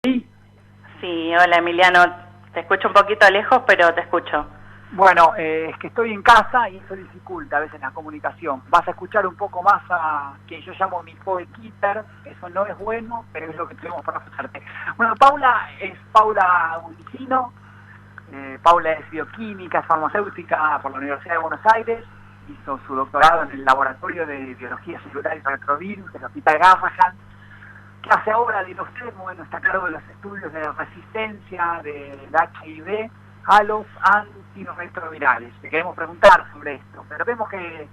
Sí, Sí, hola Emiliano, te escucho un poquito lejos, pero te escucho. bueno, es que estoy en casa y eso dificulta a veces la comunicación. Vas a escuchar un poco más a que yo llamo mi coequiper, eso no es bueno, pero es lo que tenemos para ofrecerte. Bueno, Paula es Paula Ulicino, Paula es bioquímica, es farmacéutica por la Universidad de Buenos Aires, hizo su doctorado en el Laboratorio de Biología Celular y Retrovirus del Hospital Garrahan. ¿Qué hace ahora? Dirá usted, bueno, está a cargo de los estudios de resistencia del HIV a los antirretrovirales. Te queremos preguntar sobre esto, pero vemos que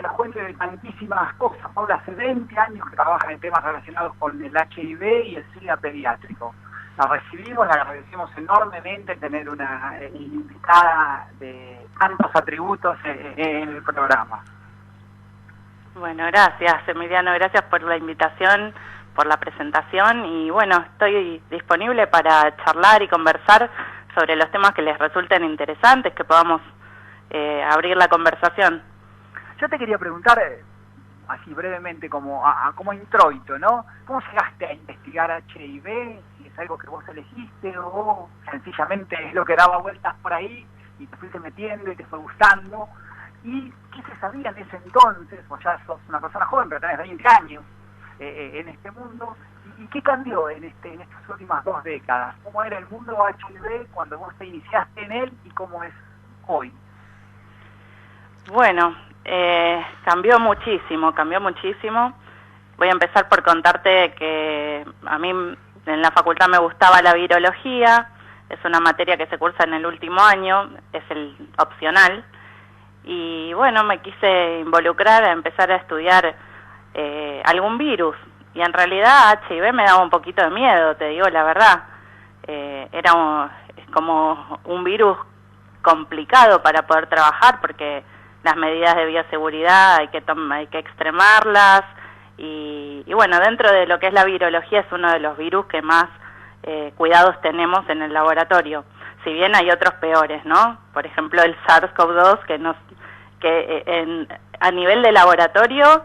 nos cuente de tantísimas cosas. Paula hace 20 años que trabaja en temas relacionados con el HIV y el SIDA pediátrico. La recibimos, la agradecemos enormemente tener una invitada de tantos atributos en el programa. Bueno, gracias Emiliano, gracias por la invitación, por la presentación y bueno, estoy disponible para charlar y conversar sobre los temas que les resulten interesantes, que podamos abrir la conversación. Yo te quería preguntar, así brevemente, como introito, ¿no? ¿Cómo llegaste a investigar HIV? Si es algo que vos elegiste o sencillamente es lo que daba vueltas por ahí y te fuiste metiendo y te fue gustando. ¿Y qué se sabía en ese entonces? Vos ya sos una persona joven, pero tenés 20 años en este mundo. ¿Y qué cambió en estas últimas 2 décadas? ¿Cómo era el mundo HIV cuando vos te iniciaste en él y cómo es hoy? Bueno, cambió muchísimo. Voy a empezar por contarte que a mí en la facultad me gustaba la virología, es una materia que se cursa en el último año, es el opcional, y bueno, me quise involucrar a empezar a estudiar algún virus, y en realidad HIV me daba un poquito de miedo, te digo la verdad. Es como un virus complicado para poder trabajar porque las medidas de bioseguridad hay que extremarlas y bueno, dentro de lo que es la virología es uno de los virus que más cuidados tenemos en el laboratorio, si bien hay otros peores, ¿no? Por ejemplo el SARS-CoV-2 a nivel de laboratorio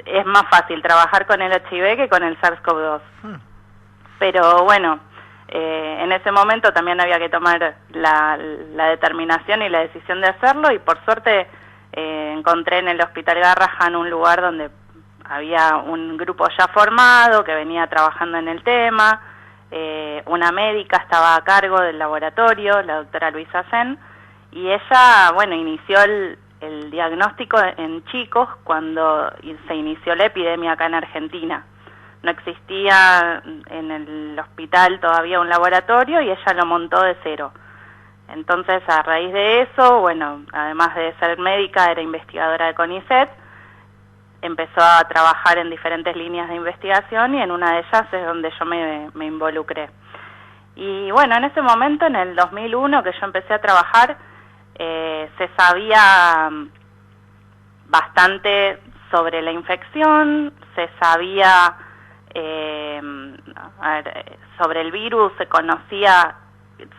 es más fácil trabajar con el HIV que con el SARS-CoV-2. Pero bueno, en ese momento también había que tomar la determinación y la decisión de hacerlo y por suerte encontré en el Hospital Garrahan un lugar donde había un grupo ya formado que venía trabajando en el tema, una médica estaba a cargo del laboratorio, la doctora Luisa Sen, y ella, bueno, inició el diagnóstico en chicos cuando se inició la epidemia acá en Argentina. No existía en el hospital todavía un laboratorio y ella lo montó de cero. Entonces, a raíz de eso, bueno, además de ser médica, era investigadora de CONICET, empezó a trabajar en diferentes líneas de investigación y en una de ellas es donde yo me involucré. Y bueno, en ese momento, en el 2001, que yo empecé a trabajar, se sabía bastante sobre la infección, se sabía sobre el virus, se conocía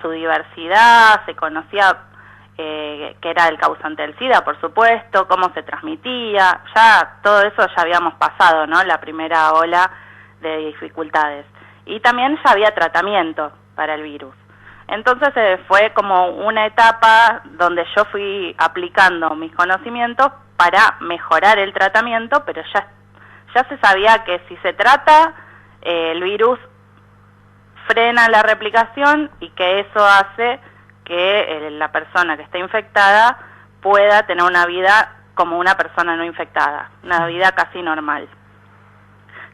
su diversidad, se conocía que era el causante del SIDA, por supuesto, cómo se transmitía, ya todo eso ya habíamos pasado, ¿no? La primera ola de dificultades. Y también ya había tratamiento para el virus. Entonces fue como una etapa donde yo fui aplicando mis conocimientos para mejorar el tratamiento, pero ya se sabía que si se trata, el virus frena la replicación y que eso hace que la persona que está infectada pueda tener una vida como una persona no infectada, una vida casi normal.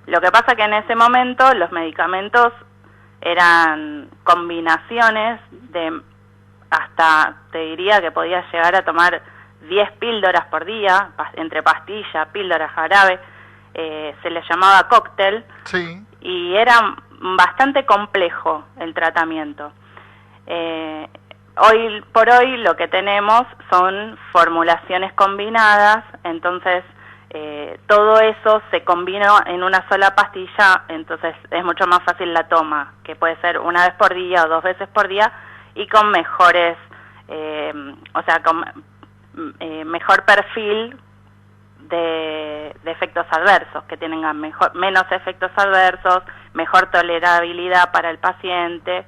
Lo que pasa que en ese momento los medicamentos eran combinaciones de hasta, te diría que podías llegar a tomar 10 píldoras por día, entre pastilla, píldora, jarabe, se les llamaba cóctel, sí. Y era bastante complejo el tratamiento. Hoy por hoy lo que tenemos son formulaciones combinadas, entonces todo eso se combinó en una sola pastilla, entonces es mucho más fácil la toma, que puede ser una vez por día o 2 veces por día, y con mejores, con mejor perfil de efectos adversos, que tengan menos efectos adversos, mejor tolerabilidad para el paciente.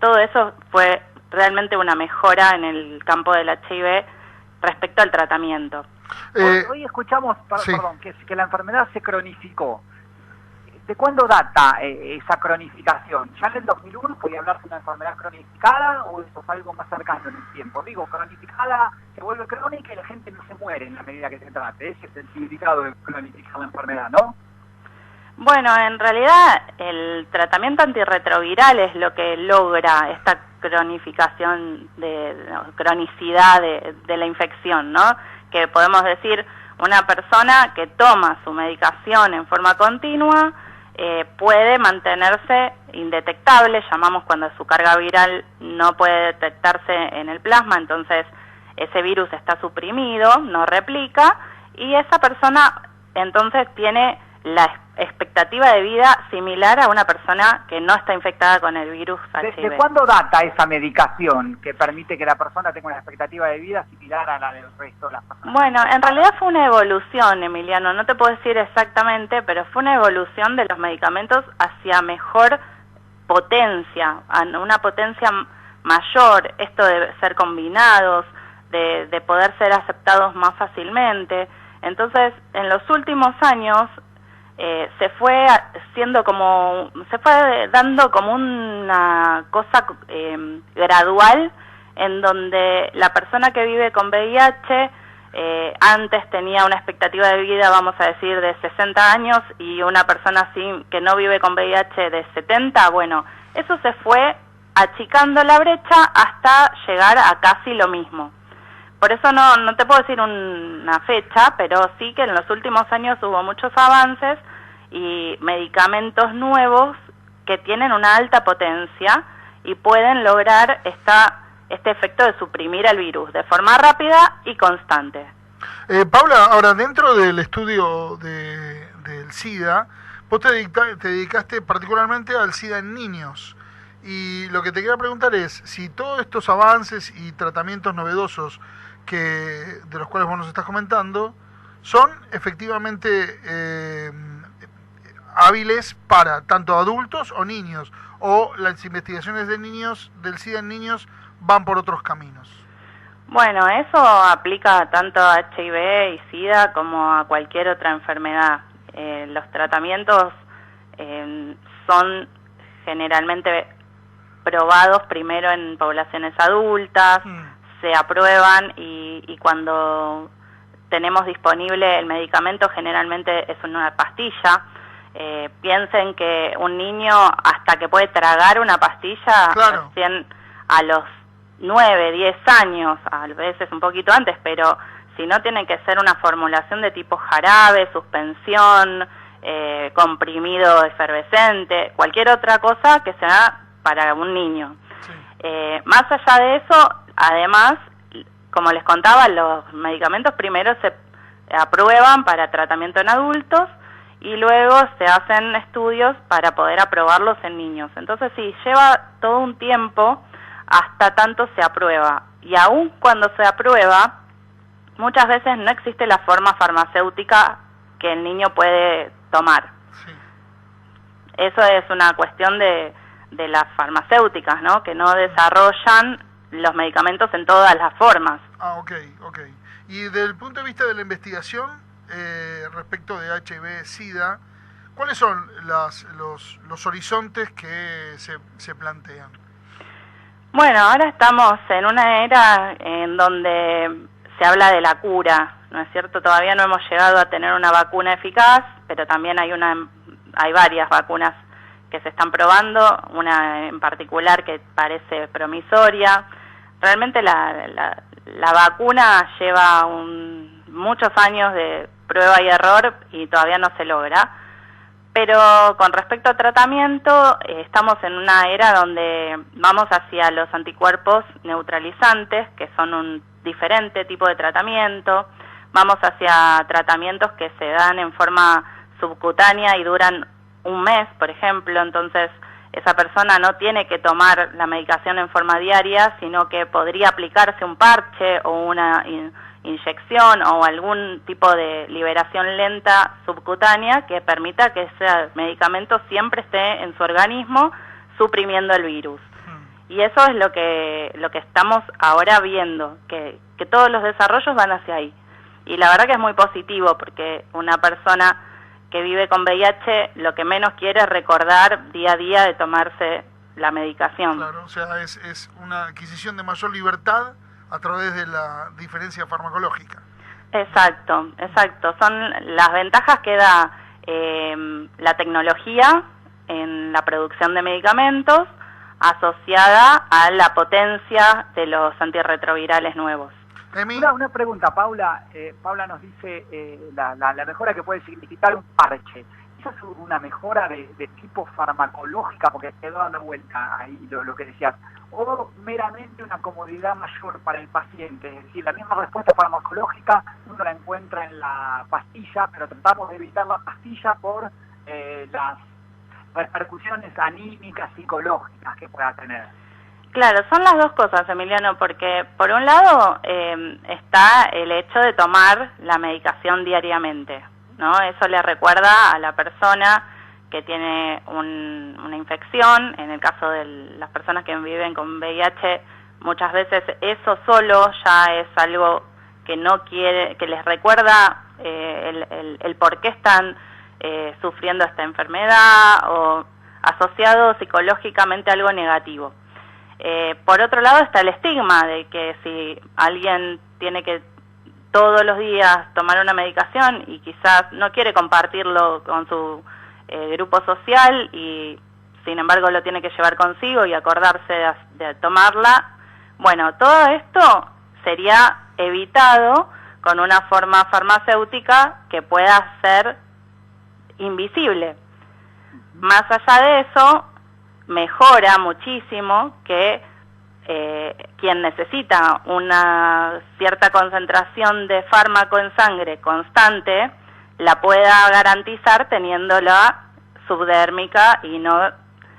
Todo eso fue realmente una mejora en el campo del HIV respecto al tratamiento. Hoy escuchamos, perdón, que la enfermedad se cronificó. ¿De cuándo data esa cronificación? ¿Ya en el 2001 podía hablarse de una enfermedad cronificada o eso es algo más cercano en el tiempo? Digo, cronificada se vuelve crónica y la gente no se muere en la medida que se trate. Ese es el significado de cronificar la enfermedad, ¿no? Bueno, en realidad el tratamiento antirretroviral es lo que logra esta cronificación, cronicidad de la infección, ¿no? Que podemos decir, una persona que toma su medicación en forma continua puede mantenerse indetectable, llamamos cuando su carga viral no puede detectarse en el plasma, entonces ese virus está suprimido, no replica, y esa persona entonces tiene la expectativa de vida similar a una persona que no está infectada con el virus HIV. ¿De cuándo data esa medicación que permite que la persona tenga una expectativa de vida similar a la del resto de las personas? Bueno, en realidad fue una evolución, Emiliano, no te puedo decir exactamente, pero fue una evolución de los medicamentos hacia mejor potencia, a una potencia mayor, esto de ser combinados, de poder ser aceptados más fácilmente. Entonces, en los últimos años se fue dando como una cosa gradual, en donde la persona que vive con VIH antes tenía una expectativa de vida, vamos a decir, de 60 años y una persona así que no vive con VIH de 70, bueno, eso se fue achicando la brecha hasta llegar a casi lo mismo. Por eso no te puedo decir una fecha, pero sí que en los últimos años hubo muchos avances y medicamentos nuevos que tienen una alta potencia y pueden lograr este efecto de suprimir el virus de forma rápida y constante. Paula, ahora dentro del estudio del SIDA, vos te dedicaste particularmente al SIDA en niños. Y lo que te quería preguntar es, si todos estos avances y tratamientos novedosos de los cuales vos nos estás comentando, son efectivamente hábiles para tanto adultos o niños, o las investigaciones del SIDA en niños van por otros caminos. Bueno, eso aplica tanto a HIV y SIDA como a cualquier otra enfermedad. Los tratamientos son generalmente probados primero en poblaciones adultas, se aprueban y cuando tenemos disponible el medicamento generalmente es una pastilla. Piensen que un niño hasta que puede tragar una pastilla, claro, recién a los 9, 10 años, a veces un poquito antes, pero si no tiene que ser una formulación de tipo jarabe, suspensión, comprimido efervescente, cualquier otra cosa que sea para un niño. Sí. Más allá de eso, además, como les contaba, los medicamentos primero se aprueban para tratamiento en adultos y luego se hacen estudios para poder aprobarlos en niños. Entonces sí, lleva todo un tiempo hasta tanto se aprueba. Y aún cuando se aprueba, muchas veces no existe la forma farmacéutica que el niño puede tomar. Sí. Eso es una cuestión de las farmacéuticas, ¿no? Que no desarrollan los medicamentos en todas las formas. Ah, ok. Y desde el punto de vista de la investigación respecto de HIV-Sida, ¿cuáles son los horizontes que se plantean? Bueno, ahora estamos en una era en donde se habla de la cura, ¿no es cierto? Todavía no hemos llegado a tener una vacuna eficaz, pero también hay varias vacunas que se están probando, una en particular que parece promisoria. Realmente la vacuna lleva muchos años de prueba y error y todavía no se logra. Pero con respecto a tratamiento, estamos en una era donde vamos hacia los anticuerpos neutralizantes, que son un diferente tipo de tratamiento. Vamos hacia tratamientos que se dan en forma subcutánea y duran un mes, por ejemplo. Entonces, esa persona no tiene que tomar la medicación en forma diaria, sino que podría aplicarse un parche o una inyección o algún tipo de liberación lenta subcutánea que permita que ese medicamento siempre esté en su organismo suprimiendo el virus. Y eso es lo que estamos ahora viendo, que todos los desarrollos van hacia ahí. Y la verdad que es muy positivo, porque una persona que vive con VIH lo que menos quiere es recordar día a día de tomarse la medicación. Claro, o sea, es una adquisición de mayor libertad a través de la diferencia farmacológica. Exacto. Son las ventajas que da la tecnología en la producción de medicamentos asociada a la potencia de los antirretrovirales nuevos. Una pregunta, Paula. Paula nos dice la mejora que puede significar un parche. ¿Eso es una mejora de tipo farmacológica? Porque quedó dando vuelta ahí lo que decías. ¿O meramente una comodidad mayor para el paciente? Es decir, la misma respuesta farmacológica uno la encuentra en la pastilla, pero tratamos de evitar la pastilla por las repercusiones anímicas, psicológicas que pueda tener. Claro, son las dos cosas, Emiliano, porque por un lado está el hecho de tomar la medicación diariamente, ¿no? Eso le recuerda a la persona que tiene una infección. En el caso de las personas que viven con VIH, muchas veces eso solo ya es algo que no quiere, que les recuerda el por qué están sufriendo esta enfermedad o asociado psicológicamente a algo negativo. Por otro lado está el estigma de que si alguien tiene que todos los días tomar una medicación y quizás no quiere compartirlo con su grupo social y sin embargo lo tiene que llevar consigo y acordarse de tomarla, bueno, todo esto sería evitado con una forma farmacéutica que pueda ser invisible. Más allá de eso, mejora muchísimo que quien necesita una cierta concentración de fármaco en sangre constante la pueda garantizar teniéndola subdérmica y no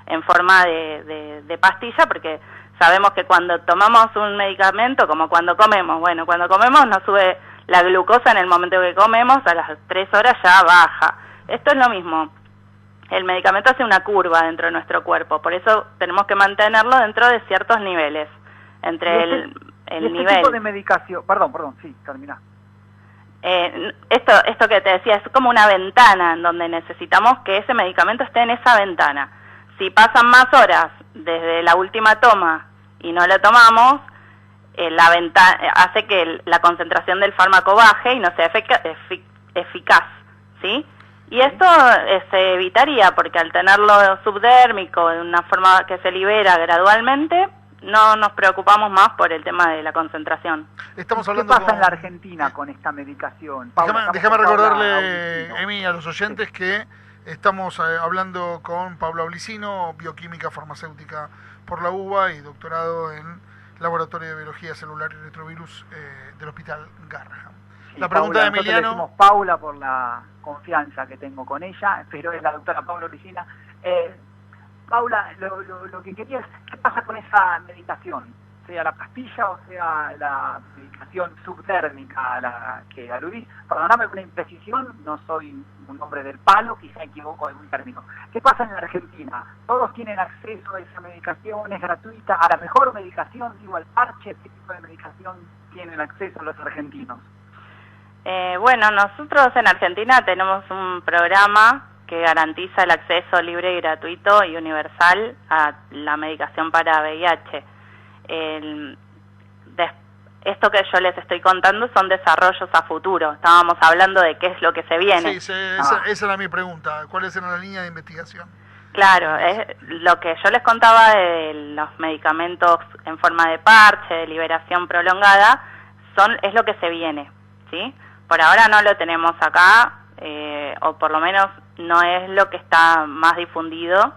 en forma de pastilla, porque sabemos que cuando tomamos un medicamento, como cuando comemos, bueno, cuando comemos nos sube la glucosa en el momento que comemos, a las 3 horas ya baja. Esto es lo mismo. El medicamento hace una curva dentro de nuestro cuerpo, por eso tenemos que mantenerlo dentro de ciertos niveles. Entre el nivel... tipo de medicación... Perdón, sí, terminá. Esto que te decía, es como una ventana en donde necesitamos que ese medicamento esté en esa ventana. Si pasan más horas desde la última toma y no lo tomamos, la ventana hace que la concentración del fármaco baje y no sea eficaz, ¿sí? Y esto se evitaría porque al tenerlo subdérmico de una forma que se libera gradualmente, no nos preocupamos más por el tema de la concentración. Estamos hablando ¿Qué pasa en la Argentina con esta medicación? Déjame recordarle, Emi, a los oyentes que estamos hablando con Paula Oblicino, bioquímica farmacéutica por la UBA y doctorado en Laboratorio de Biología Celular y Retrovirus del Hospital Garrahan. Sí, la pregunta Paula, de Emiliano... Le decimos Paula por la confianza que tengo con ella, pero es la doctora Paula Oblicina. Paula, lo que quería es, ¿qué pasa con esa medicación? Sea la pastilla o sea la medicación subdérmica a la que aludí. Perdóname por una imprecisión, no soy un hombre del palo, quizá equivoco algún término. ¿Qué pasa en la Argentina? ¿Todos tienen acceso a esa medicación? ¿Es gratuita? ¿A la mejor medicación, digo, al parche? ¿Qué tipo de medicación tienen acceso los argentinos? Bueno, nosotros en Argentina tenemos un programa que garantiza el acceso libre y gratuito y universal a la medicación para VIH. Esto que yo les estoy contando son desarrollos a futuro. Estábamos hablando de qué es lo que se viene. Sí, esa era mi pregunta. ¿Cuál es la línea de investigación? Claro, lo que yo les contaba de los medicamentos en forma de parche, de liberación prolongada, es lo que se viene, ¿sí? Por ahora no lo tenemos acá, o por lo menos no es lo que está más difundido.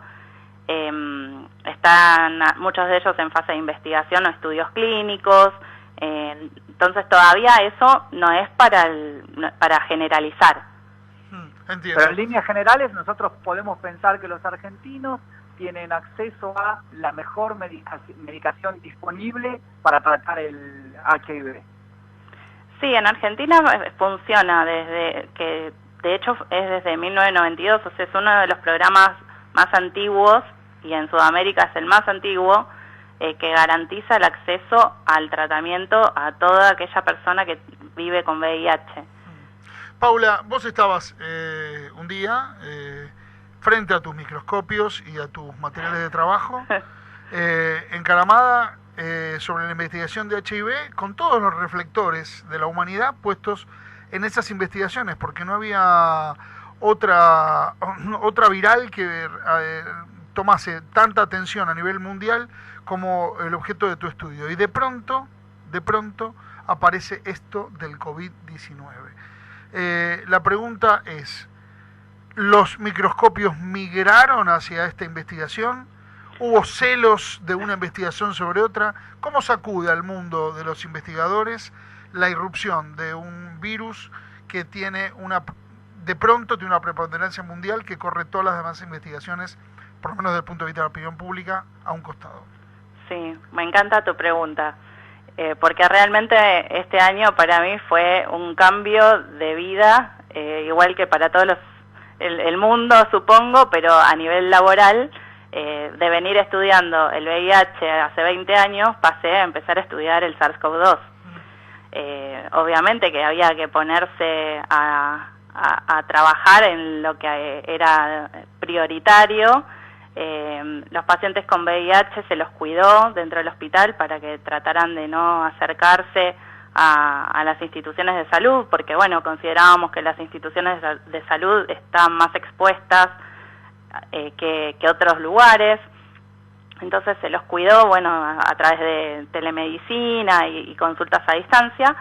Están muchos de ellos en fase de investigación o estudios clínicos, entonces todavía eso no es para generalizar. Entiendo. Pero en líneas generales nosotros podemos pensar que los argentinos tienen acceso a la mejor medicación disponible para tratar el HIV. Sí, en Argentina funciona desde que, de hecho, es desde 1992, o sea, es uno de los programas más antiguos, y en Sudamérica es el más antiguo, que garantiza el acceso al tratamiento a toda aquella persona que vive con VIH. Paula, vos estabas un día frente a tus microscopios y a tus materiales de trabajo, encaramada sobre la investigación de HIV, con todos los reflectores de la humanidad puestos en esas investigaciones, porque no había otra viral que tomase tanta atención a nivel mundial como el objeto de tu estudio. Y de pronto aparece esto del COVID-19. La pregunta es, ¿los microscopios migraron hacia esta investigación? ¿Hubo celos de una investigación sobre otra? ¿Cómo sacude al mundo de los investigadores la irrupción de un virus que de pronto tiene una preponderancia mundial que corre todas las demás investigaciones, por lo menos desde el punto de vista de la opinión pública, a un costado? Sí, me encanta tu pregunta, porque realmente este año para mí fue un cambio de vida, igual que para todos el mundo, supongo, pero a nivel laboral, de venir estudiando el VIH hace 20 años, pasé a empezar a estudiar el SARS-CoV-2. Obviamente que había que ponerse a trabajar en lo que era prioritario. Los pacientes con VIH se los cuidó dentro del hospital para que trataran de no acercarse a las instituciones de salud, porque bueno, considerábamos que las instituciones de salud están más expuestas que otros lugares. Entonces se los cuidó, bueno, a través de telemedicina y consultas a distancia,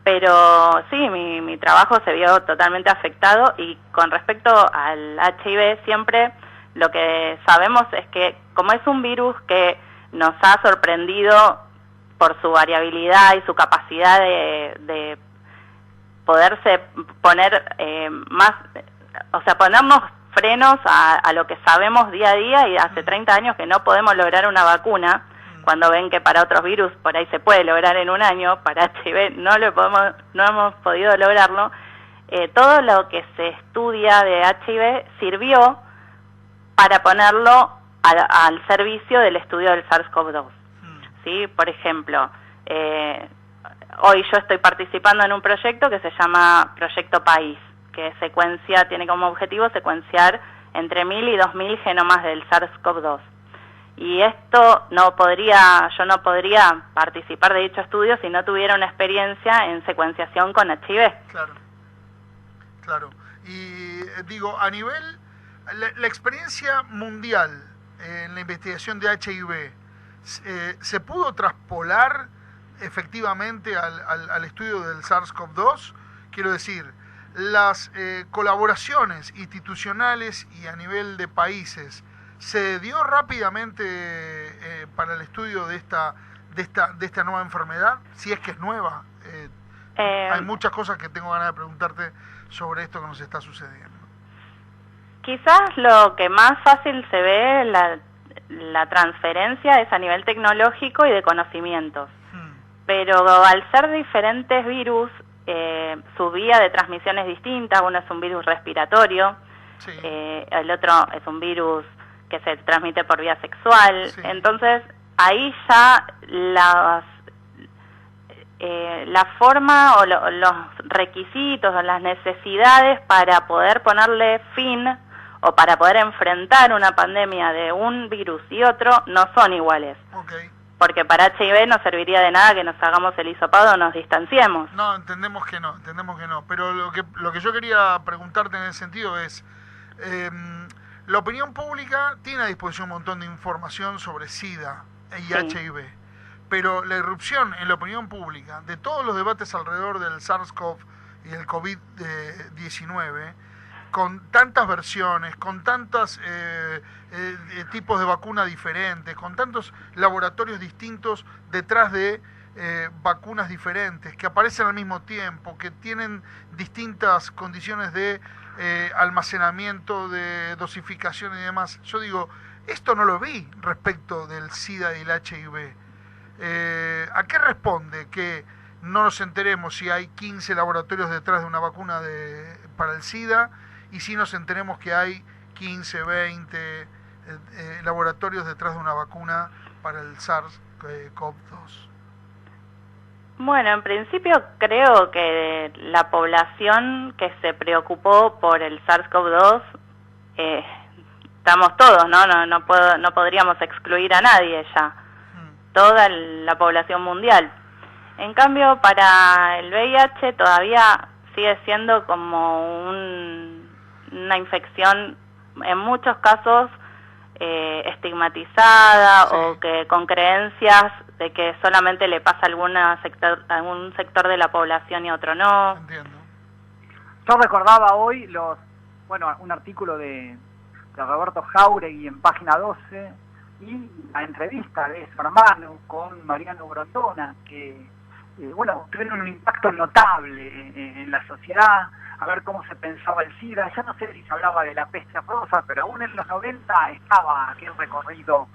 pero sí, mi trabajo se vio totalmente afectado. Y con respecto al HIV, siempre lo que sabemos es que como es un virus que nos ha sorprendido por su variabilidad y su capacidad de poderse poner más, o sea, ponernos frenos a lo que sabemos día a día, y hace 30 años que no podemos lograr una vacuna, cuando ven que para otros virus por ahí se puede lograr en un año, para HIV no hemos podido lograrlo. Todo lo que se estudia de HIV sirvió para ponerlo al servicio del estudio del SARS-CoV-2. ¿Sí? Por ejemplo, hoy yo estoy participando en un proyecto que se llama Proyecto País, que tiene como objetivo secuenciar entre 1000 y 2000 genomas del SARS-CoV-2. Y esto yo no podría participar de dicho estudio si no tuviera una experiencia en secuenciación con HIV. Claro. Y digo, a nivel, la experiencia mundial en la investigación de HIV, ¿se pudo traspolar efectivamente al estudio del SARS-CoV-2? Quiero decir, las colaboraciones institucionales y a nivel de países, ¿se dio rápidamente para el estudio de esta nueva enfermedad? Si es que es nueva. Hay muchas cosas que tengo ganas de preguntarte sobre esto que nos está sucediendo. Quizás lo que más fácil se ve la transferencia es a nivel tecnológico y de conocimientos. Pero al ser diferentes virus, su vía de transmisión es distinta. Uno es un virus respiratorio, sí. El otro es un virus que se transmite por vía sexual. Sí. Entonces, ahí ya la forma o los requisitos o las necesidades para poder ponerle fin o para poder enfrentar una pandemia de un virus y otro no son iguales. Okay. Porque para HIV no serviría de nada que nos hagamos el hisopado o nos distanciemos. No, entendemos que no. Pero lo que yo quería preguntarte en ese sentido es, la opinión pública tiene a disposición un montón de información sobre SIDA y sí. HIV, pero la irrupción en la opinión pública de todos los debates alrededor del SARS-CoV y el COVID-19, con tantas versiones, con tantos tipos de vacuna diferentes, con tantos laboratorios distintos detrás de vacunas diferentes, que aparecen al mismo tiempo, que tienen distintas condiciones de almacenamiento, de dosificación y demás. Yo digo, esto no lo vi respecto del SIDA y el HIV. ¿A qué responde que no nos enteremos si hay 15 laboratorios detrás de una vacuna para el SIDA, y si nos enteremos que hay 15, 20 laboratorios detrás de una vacuna para el SARS-CoV-2? Bueno, en principio creo que la población que se preocupó por el SARS-CoV-2, estamos todos, ¿no? No podríamos excluir a nadie ya, toda la población mundial. En cambio, para el VIH todavía sigue siendo como una infección, en muchos casos, estigmatizada, sí, o que con creencias de que solamente le pasa a algún sector de la población y otro no. Entiendo. Yo recordaba hoy un artículo de Roberto Jáuregui en Página 12 y la entrevista de su hermano con Mariano Grondona, que tuvieron un impacto notable en la sociedad, a ver cómo se pensaba el SIDA. Ya no sé si se hablaba de la peste aftosa, pero aún en los 90 estaba aquel recorrido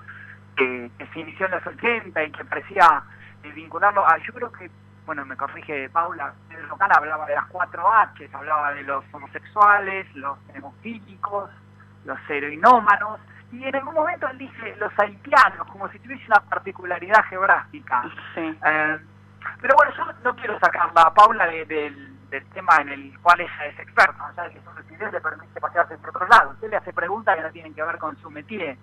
que se inició en los 80 y que parecía vincularlo a, yo creo que, me corrige Paula, el local hablaba de las 4H, hablaba de los homosexuales, los hemofílicos, los heroinómanos, y en algún momento él dice los haitianos, como si tuviese una particularidad geográfica. Sí. Pero bueno, yo no quiero sacarla a Paula del tema en el cual ella es experta, ya que su residente le permite pasearse por otro lado. Usted le hace preguntas que no tienen que ver con su métier.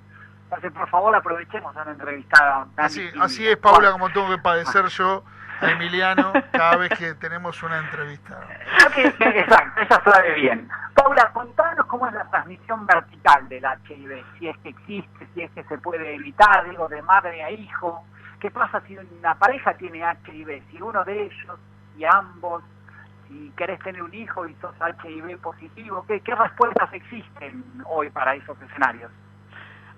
Entonces, por favor, aprovechemos a una entrevistada. Así es, Paula, como tengo que padecer yo a Emiliano cada vez que tenemos una entrevista. Exacto, ella sabe bien. Paula, contanos cómo es la transmisión vertical del HIV, si es que existe, si es que se puede evitar, digo, de madre a hijo. ¿Qué pasa si una pareja tiene HIV? Si uno de ellos y ambos, si querés tener un hijo y sos HIV positivo, ¿qué respuestas existen hoy para esos escenarios?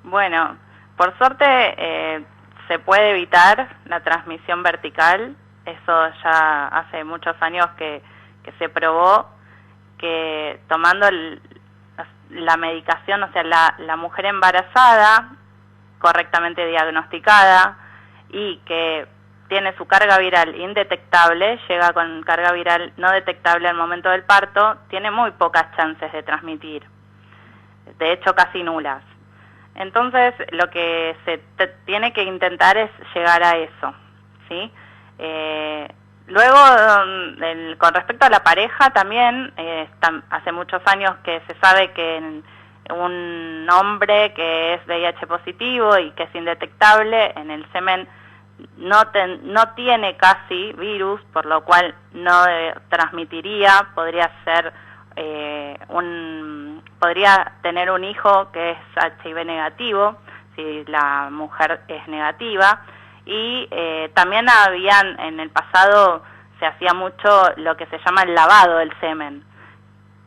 Bueno, por suerte se puede evitar la transmisión vertical. Eso ya hace muchos años que se probó que tomando la medicación, o sea, la mujer embarazada, correctamente diagnosticada y que tiene su carga viral indetectable, llega con carga viral no detectable al momento del parto, tiene muy pocas chances de transmitir, de hecho casi nulas. Entonces lo que se tiene que intentar es llegar a eso, ¿sí? Luego, con respecto a la pareja también, hace muchos años que se sabe que un hombre que es VIH positivo y que es indetectable en el semen no tiene casi virus, por lo cual no transmitiría, podría tener un hijo que es HIV negativo, si la mujer es negativa, y también en el pasado se hacía mucho lo que se llama el lavado del semen,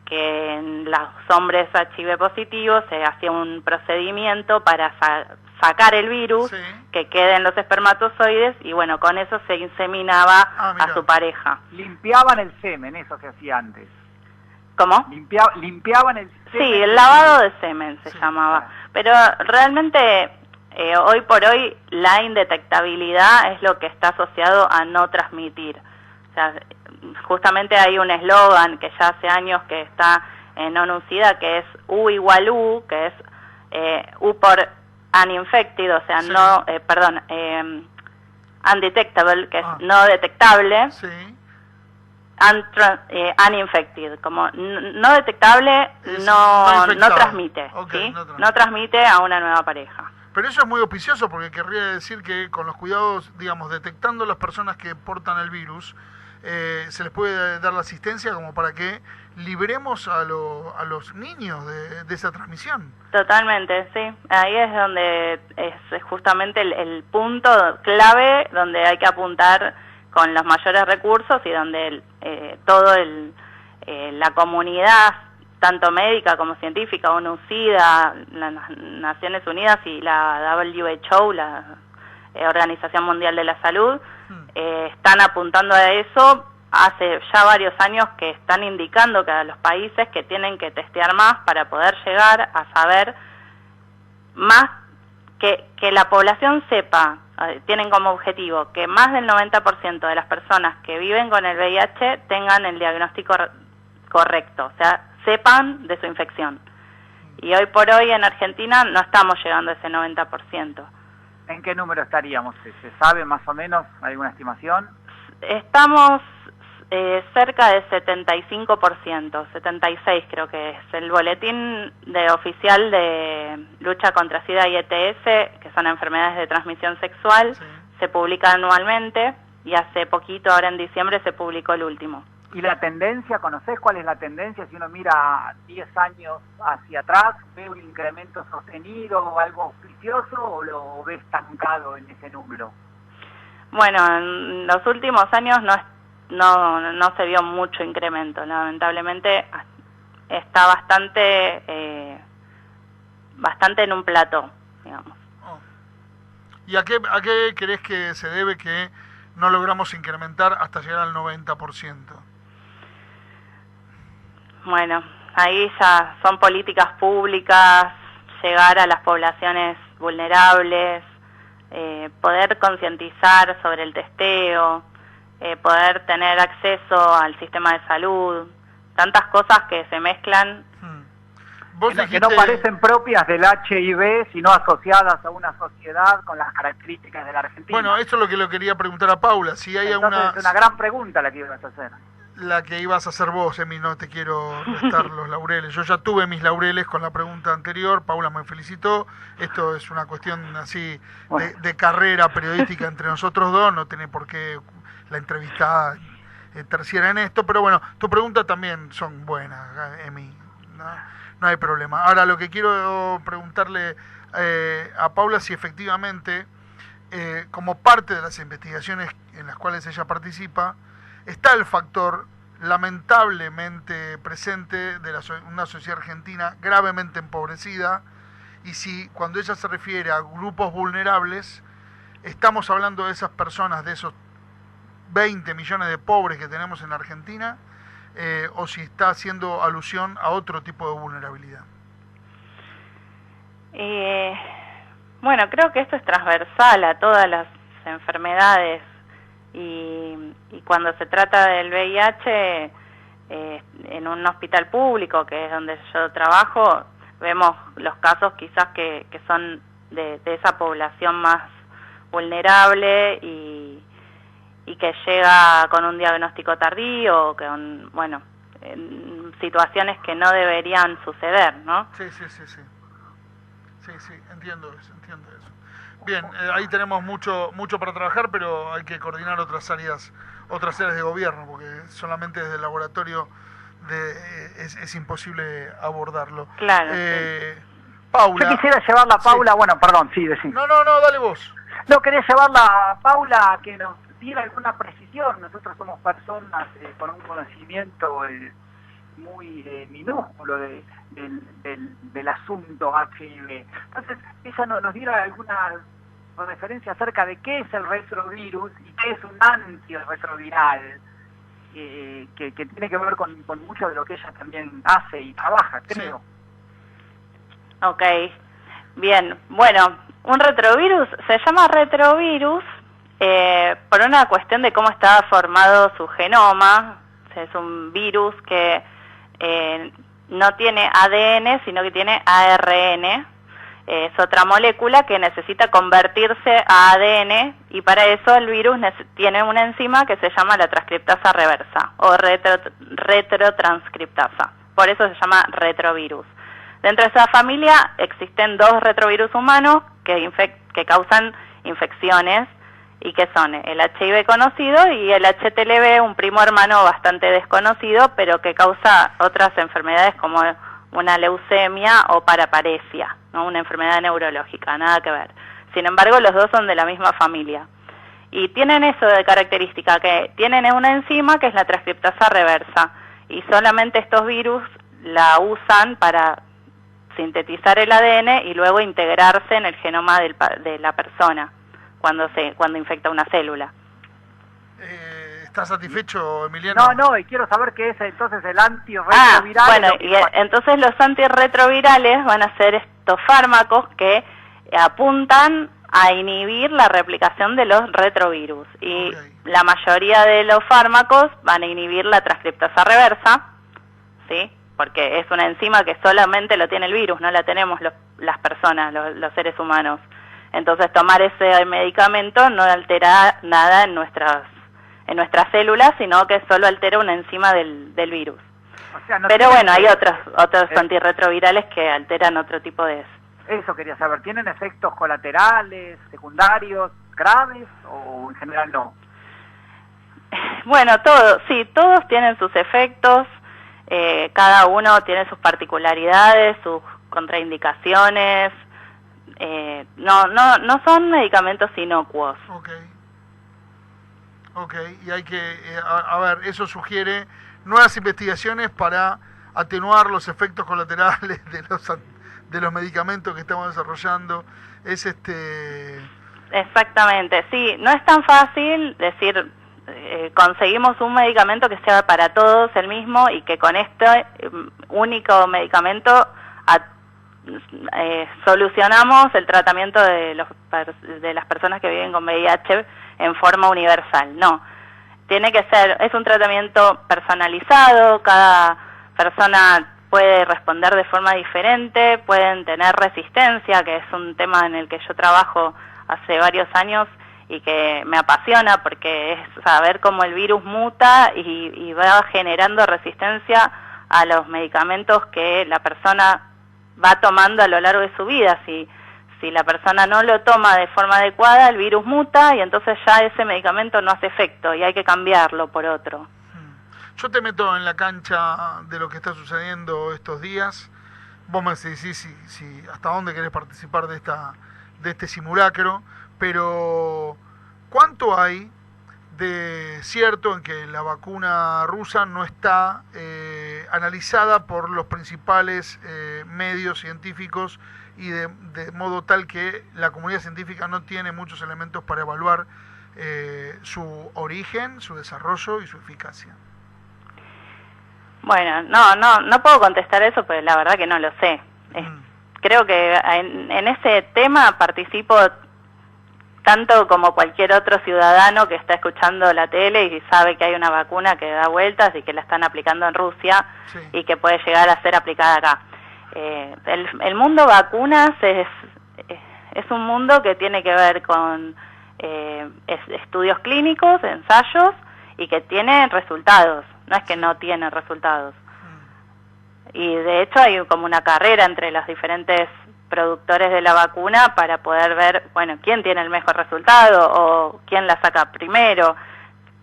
que en los hombres HIV positivos se hacía un procedimiento para sacar el virus, sí, que quede en los espermatozoides, y bueno, con eso se inseminaba a su pareja. Limpiaban el semen, eso se hacía antes. ¿Cómo? Limpiaban el semen. Sí, el lavado de semen se llamaba. Pero realmente, hoy por hoy, la indetectabilidad es lo que está asociado a no transmitir. O sea, justamente hay un eslogan que ya hace años que está en ONU-SIDA, que es U igual U, que es U por uninfected, o sea, sí, undetectable, que es no detectable, sí, uninfected, como no detectable, no transmite, okay, ¿sí? No transmite a una nueva pareja. Pero eso es muy auspicioso porque querría decir que con los cuidados, digamos, detectando las personas que portan el virus, se les puede dar la asistencia como para que libremos a los niños de esa transmisión. Totalmente, sí. Ahí es donde es justamente el punto clave donde hay que apuntar con los mayores recursos y donde la comunidad, tanto médica como científica, ONU-SIDA, las Naciones Unidas y la WHO, la Organización Mundial de la Salud, están apuntando a eso. Hace ya varios años que están indicando que a los países que tienen que testear más para poder llegar a saber más, que la población sepa tienen como objetivo que más del 90% de las personas que viven con el VIH tengan el diagnóstico correcto, o sea, sepan de su infección. Y hoy por hoy en Argentina no estamos llegando a ese 90%. ¿En qué número estaríamos? ¿Se sabe más o menos alguna estimación? Estamos cerca de 75%, 76 creo que es. El boletín oficial de lucha contra SIDA y ETS, que son enfermedades de transmisión sexual, sí, se publica anualmente y hace poquito, ahora en diciembre, se publicó el último. ¿Y la tendencia? ¿Conocés cuál es la tendencia? Si uno mira 10 años hacia atrás, ¿ve un incremento sostenido o algo auspicioso o lo ve estancado en ese número? Bueno, en los últimos años no se vio mucho incremento. Lamentablemente está bastante en un plató, digamos. Oh. ¿Y a qué crees que se debe que no logramos incrementar hasta llegar al 90%? Bueno, ahí ya son políticas públicas, llegar a las poblaciones vulnerables, poder concientizar sobre el testeo, poder tener acceso al sistema de salud, tantas cosas que se mezclan. Que no parecen propias del HIV, sino asociadas a una sociedad con las características de la Argentina. Bueno, eso es lo que le quería preguntar a Paula, si hay alguna... Es una gran pregunta la que ibas a hacer. La que ibas a hacer vos, Emi, no te quiero restar los laureles. Yo ya tuve mis laureles con la pregunta anterior, Paula me felicitó. Esto es una cuestión así de carrera periodística entre nosotros dos, no tiene por qué la entrevistada terciera en esto, pero bueno, tu pregunta también son buenas, Emi, no hay problema. Ahora, lo que quiero preguntarle a Paula, si efectivamente, como parte de las investigaciones en las cuales ella participa, está el factor lamentablemente presente de una sociedad argentina gravemente empobrecida, y si cuando ella se refiere a grupos vulnerables, estamos hablando de esas personas, de esos 20 millones de pobres que tenemos en Argentina, o si está haciendo alusión a otro tipo de vulnerabilidad. Bueno, creo que esto es transversal a todas las enfermedades. Y cuando se trata del VIH, en un hospital público, que es donde yo trabajo, vemos los casos quizás que son de esa población más vulnerable y que llega con un diagnóstico tardío, con, bueno, situaciones que no deberían suceder, ¿no? Sí, entiendo eso. Bien, ahí tenemos mucho para trabajar, pero hay que coordinar otras áreas de gobierno, porque solamente desde el laboratorio es imposible abordarlo. Claro. Paula. Yo quisiera llevarla a Paula, sí. Bueno, perdón, sí, decí. No, dale vos. No, quería llevarla a Paula a que nos diera alguna precisión. Nosotros somos personas con un conocimiento muy minúsculo del asunto HIV. Entonces, ella nos diera alguna referencia acerca de qué es el retrovirus y qué es un antirretroviral, que tiene que ver con mucho de lo que ella también hace y trabaja, creo. Sí. Ok, bien. Bueno, un retrovirus se llama retrovirus por una cuestión de cómo está formado su genoma. Es un virus que no tiene ADN, sino que tiene ARN. Es otra molécula que necesita convertirse a ADN, y para eso el virus tiene una enzima que se llama la transcriptasa reversa o retrotranscriptasa. Por eso se llama retrovirus. Dentro de esa familia existen dos retrovirus humanos que causan infecciones, y que son el HIV conocido y el HTLV, un primo hermano bastante desconocido, pero que causa otras enfermedades como una leucemia o paraparesia, ¿no? Una enfermedad neurológica, nada que ver. Sin embargo, los dos son de la misma familia. Y tienen eso de característica, que tienen una enzima que es la transcriptasa reversa, y solamente estos virus la usan para sintetizar el ADN y luego integrarse en el genoma de la persona cuando infecta una célula. ¿Estás satisfecho, Emiliano? No, y quiero saber qué es entonces el antirretroviral. Bueno, y entonces los antirretrovirales van a ser estos fármacos que apuntan a inhibir la replicación de los retrovirus. Y la mayoría de los fármacos van a inhibir la transcriptasa reversa, ¿sí? Porque es una enzima que solamente lo tiene el virus, no la tenemos las personas, los seres humanos. Entonces tomar ese medicamento no altera nada en nuestras células, sino que solo altera una enzima del virus. O sea, no. Pero bueno, hay otros antirretrovirales que alteran otro tipo de... Eso quería saber, ¿tienen efectos colaterales, secundarios, graves o en general no? Bueno, todos tienen sus efectos, cada uno tiene sus particularidades, sus contraindicaciones, no son medicamentos inocuos. Ok, y hay que, a ver, eso sugiere nuevas investigaciones para atenuar los efectos colaterales de los medicamentos que estamos desarrollando. Exactamente, sí, no es tan fácil decir, conseguimos un medicamento que sea para todos el mismo y que con este único medicamento solucionamos el tratamiento de las personas que viven con VIH en forma universal. No, tiene que ser, es un tratamiento personalizado, cada persona puede responder de forma diferente, pueden tener resistencia, que es un tema en el que yo trabajo hace varios años y que me apasiona porque es saber cómo el virus muta y va generando resistencia a los medicamentos que la persona va tomando a lo largo de su vida. Si la persona no lo toma de forma adecuada, el virus muta y entonces ya ese medicamento no hace efecto y hay que cambiarlo por otro. Yo te meto en la cancha de lo que está sucediendo estos días. Vos me decís si hasta dónde querés participar de este simulacro, pero ¿cuánto hay de cierto en que la vacuna rusa no está analizada por los principales medios científicos y de modo tal que la comunidad científica no tiene muchos elementos para evaluar su origen, su desarrollo y su eficacia? Bueno, no puedo contestar eso, porque la verdad que no lo sé. Creo que en ese tema participo tanto como cualquier otro ciudadano que está escuchando la tele y sabe que hay una vacuna que da vueltas y que la están aplicando en Rusia, sí, y que puede llegar a ser aplicada acá. El mundo vacunas es un mundo que tiene que ver con estudios clínicos, ensayos, y que tiene resultados, no es que no tiene resultados. Y de hecho hay como una carrera entre los diferentes productores de la vacuna para poder ver, bueno, quién tiene el mejor resultado o quién la saca primero.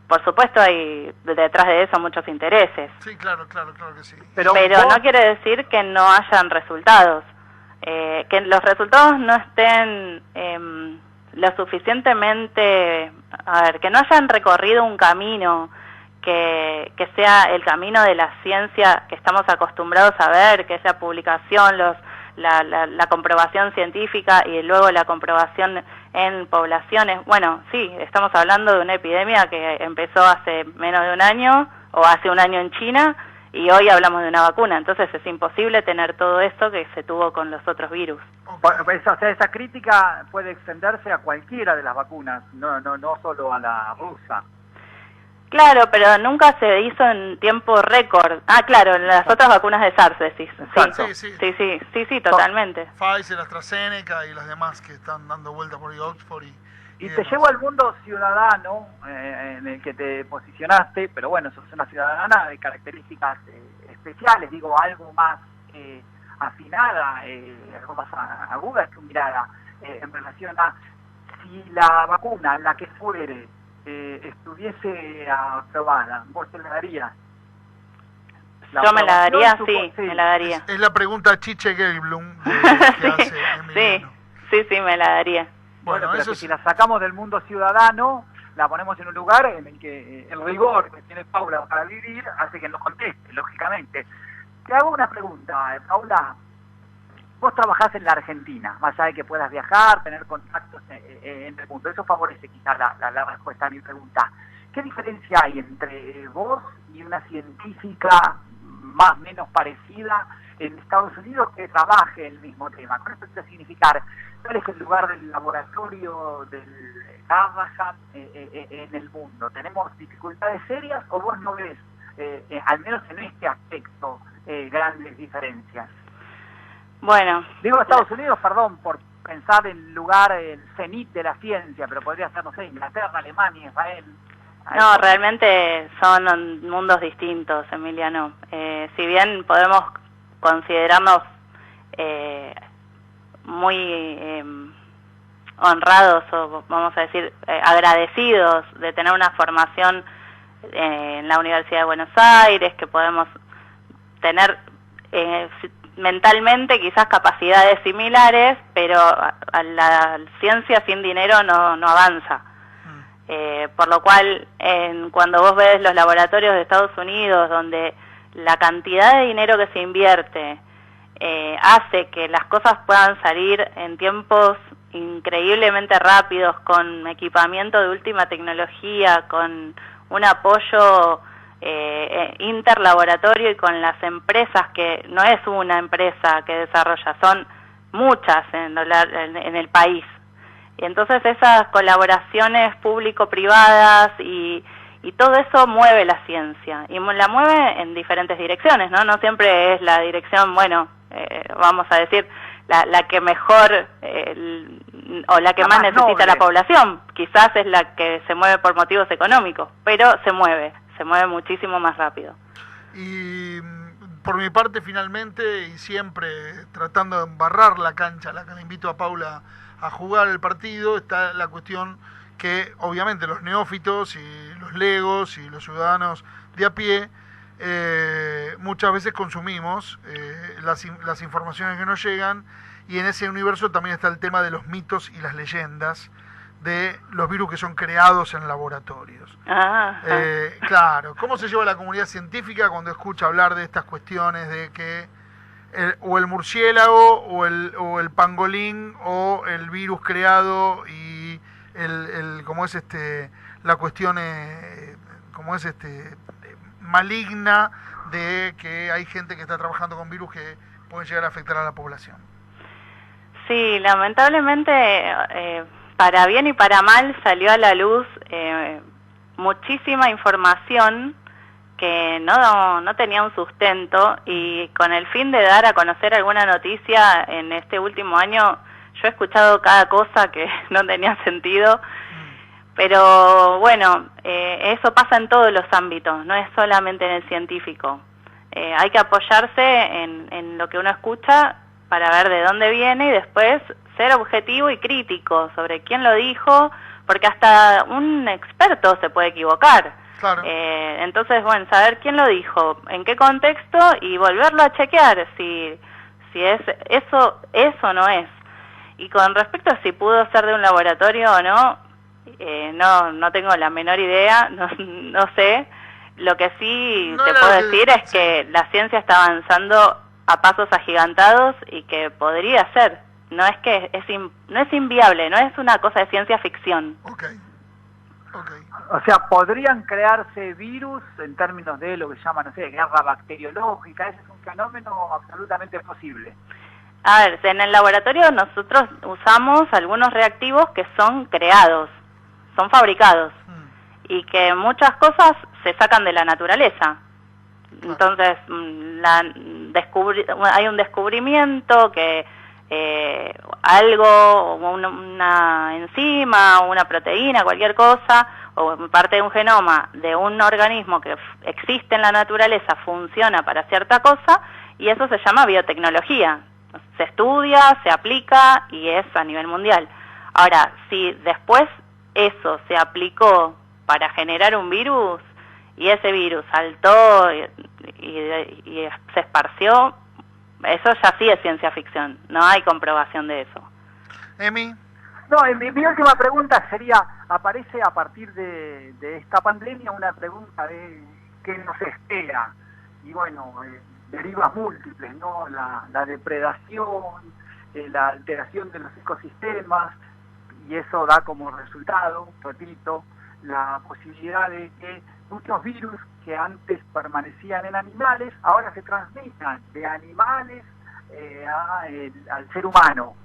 Por supuesto hay detrás de eso muchos intereses. Sí, claro que sí. Pero no quiere decir que no hayan resultados. Que los resultados no estén lo suficientemente... que no hayan recorrido un camino que sea el camino de la ciencia que estamos acostumbrados a ver, que es la publicación, la comprobación científica y luego la comprobación en poblaciones. Bueno, sí, estamos hablando de una epidemia que empezó hace menos de un año o hace un año en China y hoy hablamos de una vacuna, entonces es imposible tener todo eso que se tuvo con los otros virus. O sea, esa crítica puede extenderse a cualquiera de las vacunas, no solo a la rusa. Claro, pero nunca se hizo en tiempo récord. Ah, claro, en las otras vacunas de SARS, decís. Sí, totalmente. Pfizer, AstraZeneca y las demás que están dando vuelta por Oxford y te llevo al mundo ciudadano en el que te posicionaste, pero bueno, sos una ciudadana de características especiales, digo, algo más afinada, algo más aguda, estructurada, en relación a si la vacuna, la que fuere, estuviese aprobada, ¿vos te la darías? Yo me la daría, sí, me la daría. Es la pregunta Chiche Gelblum que hace Emiliano. Sí, me la daría. Bueno, pero eso si la sacamos del mundo ciudadano, la ponemos en un lugar en el que el rigor que tiene Paula para vivir hace que nos conteste, lógicamente. Te hago una pregunta, Paula. Vos trabajás en la Argentina, más allá de que puedas viajar, tener contactos en el mundo. Eso favorece quizás la respuesta a mi pregunta. ¿Qué diferencia hay entre vos y una científica más o menos parecida en Estados Unidos que trabaje el mismo tema. Con esto quiere significar cuál es el lugar del laboratorio del Abraham en el mundo. ¿Tenemos dificultades serias o vos no ves, al menos en este aspecto, grandes diferencias? Bueno. Digo Estados Unidos, perdón, por pensar en el lugar, el cenit de la ciencia, pero podría ser, no sé, Inglaterra, Alemania, Israel. No, realmente son mundos distintos, Emiliano. Si bien podemos considerarnos muy honrados o vamos a decir agradecidos de tener una formación en la Universidad de Buenos Aires, que podemos tener mentalmente quizás capacidades similares, pero a la ciencia sin dinero no avanza. Por lo cual, cuando vos ves los laboratorios de Estados Unidos, donde la cantidad de dinero que se invierte hace que las cosas puedan salir en tiempos increíblemente rápidos, con equipamiento de última tecnología, con un apoyo interlaboratorio y con las empresas, que no es una empresa que desarrolla, son muchas en el país. Y entonces esas colaboraciones público-privadas y todo eso mueve la ciencia, y la mueve en diferentes direcciones, ¿no? No siempre es la dirección, bueno, vamos a decir, la que mejor o la que más necesita noble. La población, quizás es la que se mueve por motivos económicos, pero se mueve muchísimo más rápido. Y por mi parte, finalmente, y siempre tratando de embarrar la cancha, la que le invito a Paula a jugar el partido, está la cuestión que obviamente los neófitos y los legos y los ciudadanos de a pie muchas veces consumimos las informaciones que nos llegan, y en ese universo también está el tema de los mitos y las leyendas de los virus que son creados en laboratorios. Claro, ¿cómo se lleva la comunidad científica cuando escucha hablar de estas cuestiones de que o el murciélago o el pangolín o el virus creado y cómo es la cuestión maligna de que hay gente que está trabajando con virus que pueden llegar a afectar a la población? Sí, lamentablemente para bien y para mal salió a la luz muchísima información que no tenía un sustento, y con el fin de dar a conocer alguna noticia en este último año yo he escuchado cada cosa que no tenía sentido, pero bueno, eso pasa en todos los ámbitos, no es solamente en el científico. Hay que apoyarse en lo que uno escucha para ver de dónde viene y después ser objetivo y crítico sobre quién lo dijo, porque hasta un experto se puede equivocar. Claro. Entonces, bueno, saber quién lo dijo, en qué contexto, y volverlo a chequear si es eso no es. Y con respecto a si pudo ser de un laboratorio o no, no tengo la menor idea, no sé. Lo que sí te puedo decir es que la ciencia está avanzando a pasos agigantados y que podría ser. No es que no es inviable, no es una cosa de ciencia ficción. Okay. O sea, podrían crearse virus en términos de lo que se llama, no sé, guerra bacteriológica. Ese es un fenómeno absolutamente posible. A ver, en el laboratorio nosotros usamos algunos reactivos que son creados, son fabricados, y que muchas cosas se sacan de la naturaleza. Entonces, hay un descubrimiento que algo, una enzima, una proteína, cualquier cosa, o parte de un genoma de un organismo que existe en la naturaleza, funciona para cierta cosa, y eso se llama biotecnología. Se estudia, se aplica y es a nivel mundial. Ahora, si después eso se aplicó para generar un virus y ese virus saltó y se esparció, eso ya sí es ciencia ficción, no hay comprobación de eso. Emi. No, mi última pregunta sería, aparece a partir de esta pandemia una pregunta de qué nos espera, y bueno, derivas múltiples, ¿no? La depredación, la alteración de los ecosistemas, y eso da como resultado, repito, la posibilidad de que muchos virus que antes permanecían en animales, ahora se transmitan de animales al ser humano.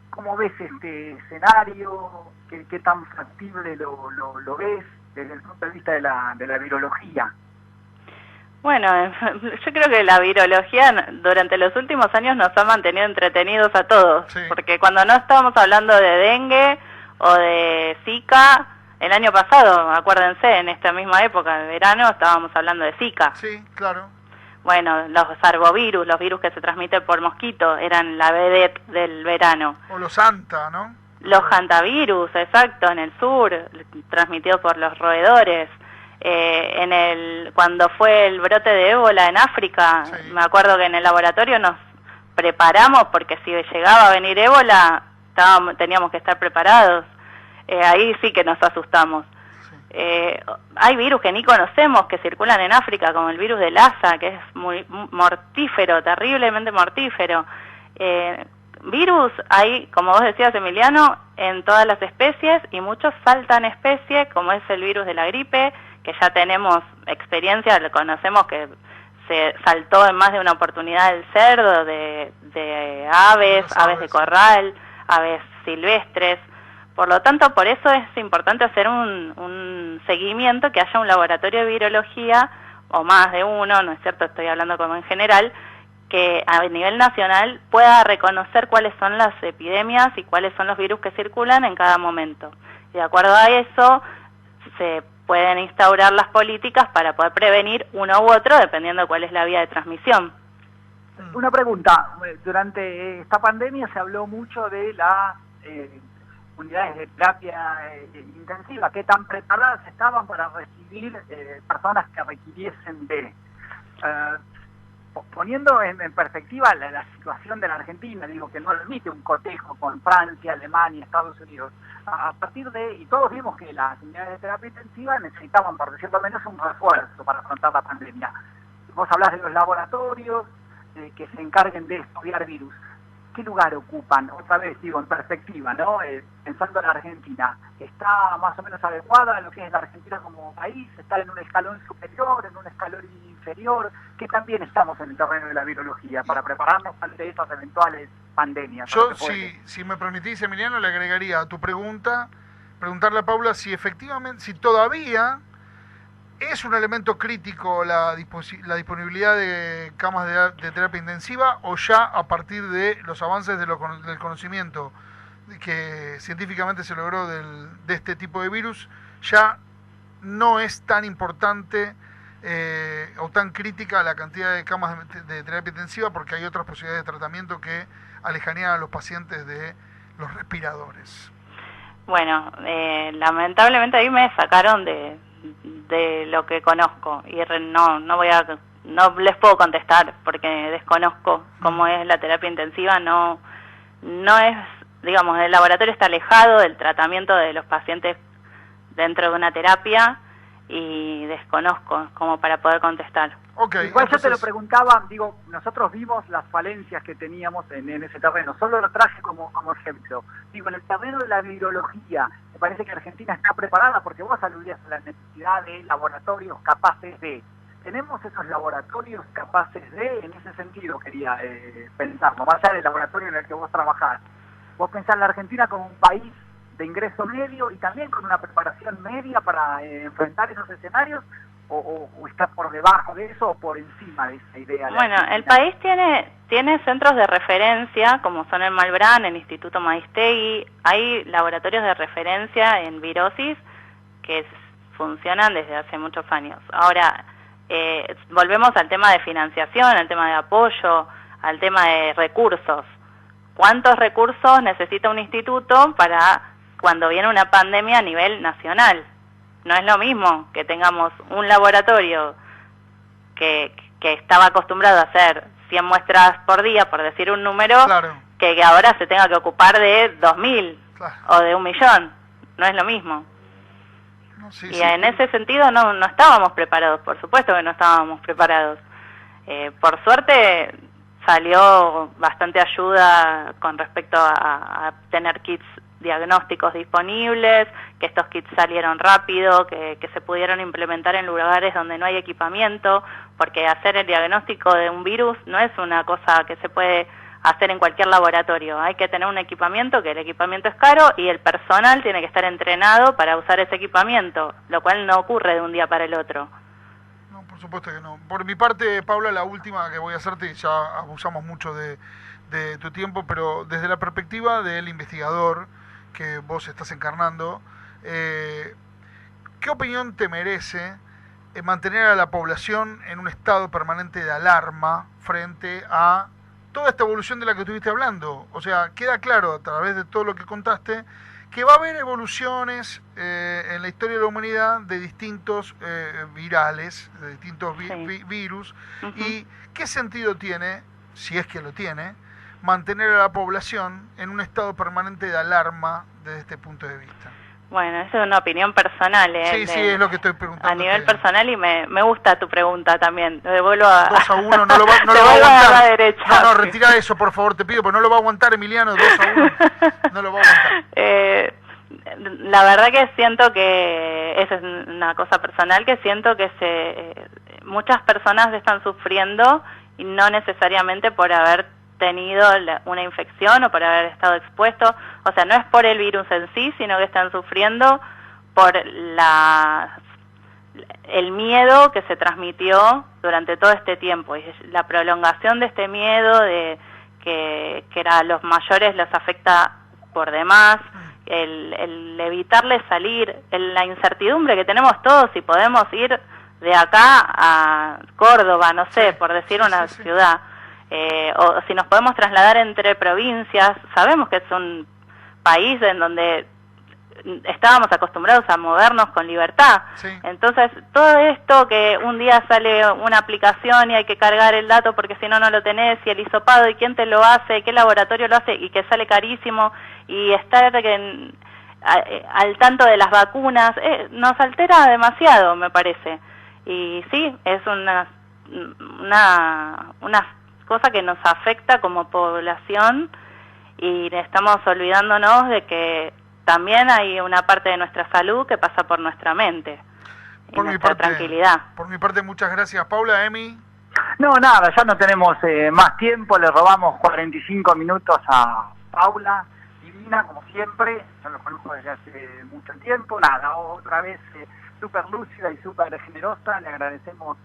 ¿Cómo ves este escenario? ¿Qué tan factible lo ves desde el punto de vista de la virología? Bueno, yo creo que la virología durante los últimos años nos ha mantenido entretenidos a todos, sí. Porque cuando no estábamos hablando de dengue o de Zika, el año pasado, acuérdense, en esta misma época de verano, estábamos hablando de Zika. Sí, claro. Bueno, los arbovirus, los virus que se transmiten por mosquito, eran la vedette del verano. O los anta, ¿no? Los hantavirus, exacto, en el sur, transmitidos por los roedores. Cuando fue el brote de ébola en África, sí. Me acuerdo que en el laboratorio nos preparamos porque si llegaba a venir ébola teníamos que estar preparados. Ahí sí que nos asustamos. Sí. Hay virus que ni conocemos que circulan en África, como el virus de Lassa, que es muy mortífero, terriblemente mortífero. Virus hay, como vos decías, Emiliano, en todas las especies, y muchos saltan especies, como es el virus de la gripe, que ya tenemos experiencia, lo conocemos que se saltó en más de una oportunidad del cerdo, de aves de corral, aves silvestres. Por lo tanto, por eso es importante hacer un seguimiento, que haya un laboratorio de virología, o más de uno, no es cierto, estoy hablando como en general, que a nivel nacional pueda reconocer cuáles son las epidemias y cuáles son los virus que circulan en cada momento. Y de acuerdo a eso, se pueden instaurar las políticas para poder prevenir uno u otro, dependiendo de cuál es la vía de transmisión. Una pregunta. Durante esta pandemia se habló mucho de las unidades de terapia intensiva. ¿Qué tan preparadas estaban para recibir personas que requiriesen de... poniendo en perspectiva la situación de la Argentina, digo que no admite un cotejo con Francia, Alemania, Estados Unidos, a partir de, y todos vimos que las unidades de terapia intensiva necesitaban, por decirlo menos, un refuerzo para afrontar la pandemia. Vos hablás de los laboratorios que se encarguen de estudiar virus. ¿Qué lugar ocupan? Otra vez, digo, en perspectiva, ¿no? Pensando en la Argentina, ¿está más o menos adecuada a lo que es la Argentina como país? ¿Está en un escalón superior, en un escalón inferior? ¿Qué también estamos en el terreno de la virología para prepararnos ante estas eventuales pandemias? Yo, si me permitís, Emiliano, le agregaría a tu pregunta, preguntarle a Paula si efectivamente, si todavía es un elemento crítico la disponibilidad de camas de terapia intensiva, o ya a partir de los avances del conocimiento que científicamente se logró de este tipo de virus, ya no es tan importante o tan crítica la cantidad de camas de terapia intensiva, porque hay otras posibilidades de tratamiento que alejarían a los pacientes de los respiradores. Bueno, lamentablemente ahí me sacaron de lo que conozco y no les puedo contestar porque desconozco cómo es la terapia intensiva. No es, digamos, el laboratorio está alejado del tratamiento de los pacientes dentro de una terapia, y desconozco como para poder contestar. Okay, igual entonces... yo te lo preguntaba, digo, nosotros vimos las falencias que teníamos en ese terreno, solo lo traje como ejemplo. Digo, en el terreno de la virología, me parece que Argentina está preparada, porque vos aludías a la necesidad de laboratorios capaces de... ¿Tenemos esos laboratorios capaces de? En ese sentido quería pensarlo, más allá del laboratorio en el que vos trabajás. Vos pensás la Argentina como un país de ingreso medio y también con una preparación media para enfrentar esos escenarios, o está por debajo de eso o por encima de esa idea. Bueno, el país tiene centros de referencia como son el Malbrán, el Instituto Maistegui. Hay laboratorios de referencia en virosis que funcionan desde hace muchos años. Ahora, volvemos al tema de financiación, al tema de apoyo, al tema de recursos. ¿Cuántos recursos necesita un instituto para cuando viene una pandemia a nivel nacional? No es lo mismo que tengamos un laboratorio que estaba acostumbrado a hacer 100 muestras por día, por decir un número, claro, que ahora se tenga que ocupar de 2.000 claro, o de 1.000.000. No es lo mismo. No, sí, y sí, en ese sentido no estábamos preparados, por supuesto que no estábamos preparados. Por suerte salió bastante ayuda con respecto a tener kits diagnósticos disponibles, que estos kits salieron rápido, que se pudieron implementar en lugares donde no hay equipamiento, porque hacer el diagnóstico de un virus no es una cosa que se puede hacer en cualquier laboratorio. Hay que tener un equipamiento, que el equipamiento es caro, y el personal tiene que estar entrenado para usar ese equipamiento, lo cual no ocurre de un día para el otro. No, por supuesto que no. Por mi parte, Paula, la última que voy a hacerte, ya abusamos mucho de tu tiempo, pero desde la perspectiva del investigador que vos estás encarnando, ¿qué opinión te merece mantener a la población en un estado permanente de alarma frente a toda esta evolución de la que estuviste hablando? O sea, queda claro a través de todo lo que contaste que va a haber evoluciones en la historia de la humanidad de distintos virales, de distintos virus. Uh-huh. ¿Y qué sentido tiene, si es que lo tiene, mantener a la población en un estado permanente de alarma desde este punto de vista? Bueno, esa es una opinión personal. Sí, sí, es lo que estoy preguntando. A nivel personal, y me gusta tu pregunta también. Lo devuelvo a... 2-1, no lo va a aguantar. A la derecha. No, retira eso, por favor, te pido, porque no lo va a aguantar Emiliano, 2-1. No lo va a aguantar. La verdad que siento que, esa es una cosa personal, que siento que muchas personas están sufriendo, y no necesariamente por haber tenido una infección o por haber estado expuesto. O sea, no es por el virus en sí, sino que están sufriendo por el miedo que se transmitió durante todo este tiempo, y la prolongación de este miedo de que a los mayores los afecta por demás, el evitarles salir, la incertidumbre que tenemos todos si podemos ir de acá a Córdoba, no sé, por decir una ciudad. O si nos podemos trasladar entre provincias. Sabemos que es un país en donde estábamos acostumbrados a movernos con libertad. Sí. Entonces, todo esto que un día sale una aplicación y hay que cargar el dato porque si no, no lo tenés, y el hisopado, y quién te lo hace, qué laboratorio lo hace, y que sale carísimo, y estar al tanto de las vacunas, nos altera demasiado, me parece. Y sí, es una cosa que nos afecta como población, y estamos olvidándonos de que también hay una parte de nuestra salud que pasa por nuestra mente y nuestra tranquilidad. Por mi parte, muchas gracias. Paula, Emi. No, nada, ya no tenemos más tiempo, le robamos 45 minutos a Paula, divina como siempre, yo lo conozco desde hace mucho tiempo. Nada, otra vez súper lúcida y súper generosa, le agradecemos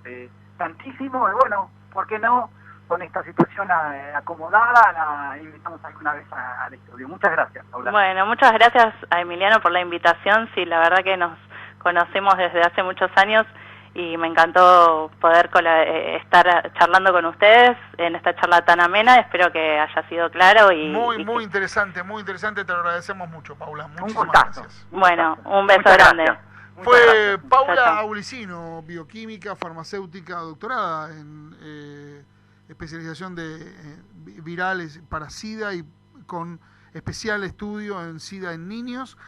tantísimo, y bueno, ¿por qué no? Con esta situación acomodada, la invitamos alguna vez al estudio. Muchas gracias, Paula. Bueno, muchas gracias a Emiliano por la invitación. Sí, la verdad que nos conocemos desde hace muchos años, y me encantó poder estar charlando con ustedes en esta charla tan amena. Espero que haya sido claro. Muy interesante, te lo agradecemos mucho, Paula. Muchísimas gracias. Bueno, un beso grande. Fue Paula Aulicino, bioquímica, farmacéutica, doctorada en especialización de virales para SIDA, y con especial estudio en SIDA en niños.